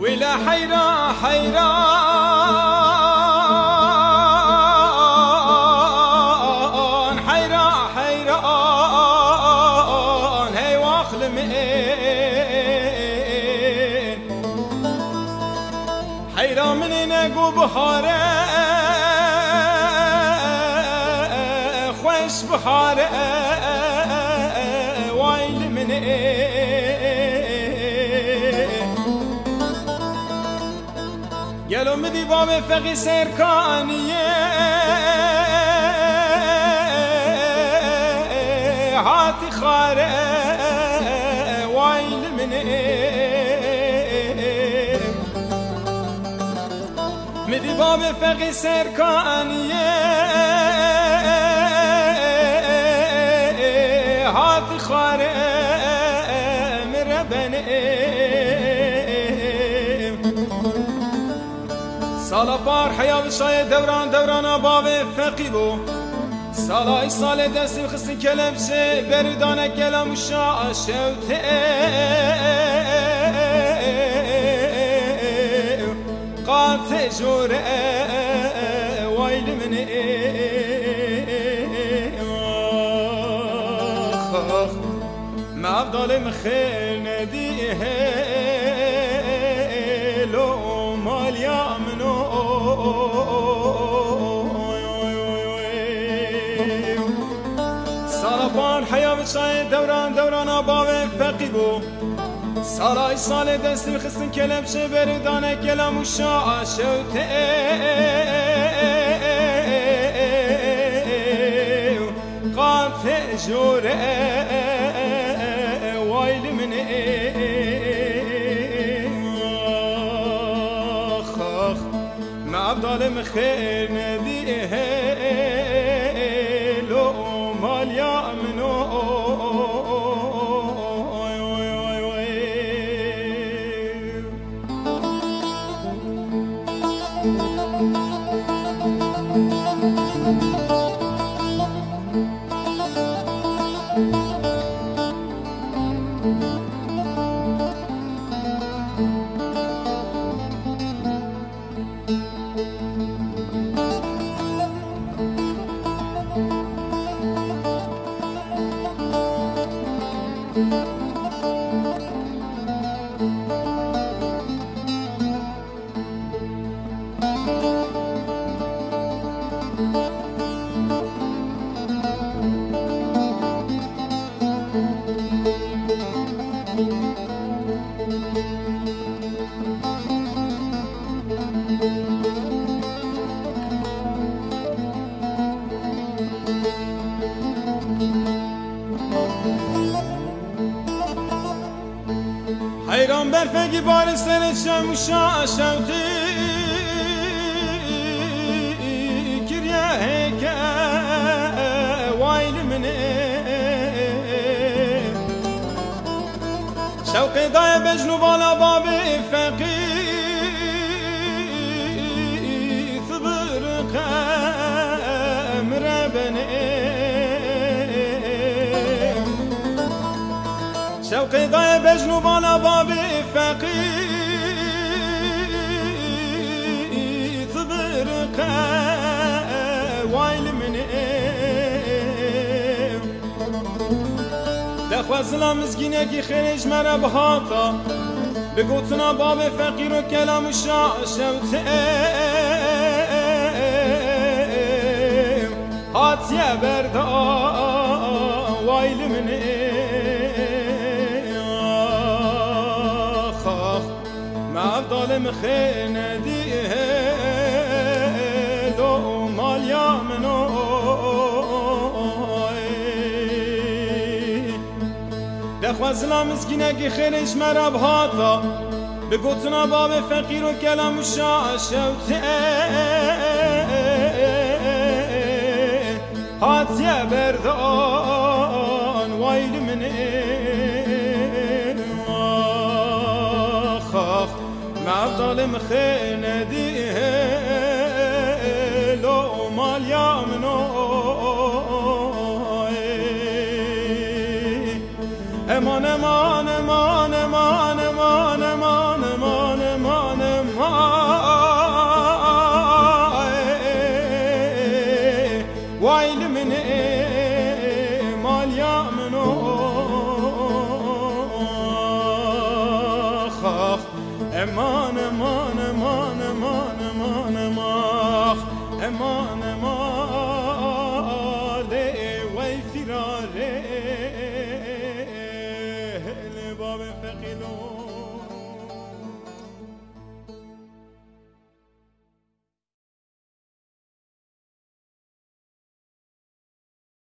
ولا حيران حيران حيران حيران هي واخل من حيران من نقو بحاره خوش بحاره وايل من قالوا مدي باب فقي سيركانية هاتي خارة وايل من مدي باب فقي سيركانية هاتي خارة مربني سالا بار حیا بشای دوران دوران باب فقی بو سالای سال دستی خستی کلم شه بردانه کلم شا شوته قاطع جوره وایل من ما افضل مخير نديه لو ماليا سالبان حیا بچای دوران دوران باب فقی بو سالای سال دستی خستن کلم چه بردانه کلم و شا شوته قاطع جوره وایل من افضل مخير نديه لو ماليا منو حیران برفگی بار سر شموشا شوتی کریه که وایل منه شوقی دای بجنو بالا باب فقی ثبر قمر بنه شوقي ضايع بجنوب على باب فقي تبرق وايل من دخوازلا مزگینگی خیرش مرا بهاتا بگوتنا باب فقیر و کلام شوته هاتیه بردا وایل منه آخ مفضل مخینه دیه لو مالیا منو دخوازلا مزگینگی خیرش مرا بهاتا بگوتنا باب فقیر و کلام شوته هاتیه بردان وایل منه آخ مفضل مخینه دیه لو مالیا منو امان امان امان امان امان امان امان امان امان وایل من مالیا منو خاف امان امان امان امان امان امان امان امان وی فراره باب فقیلو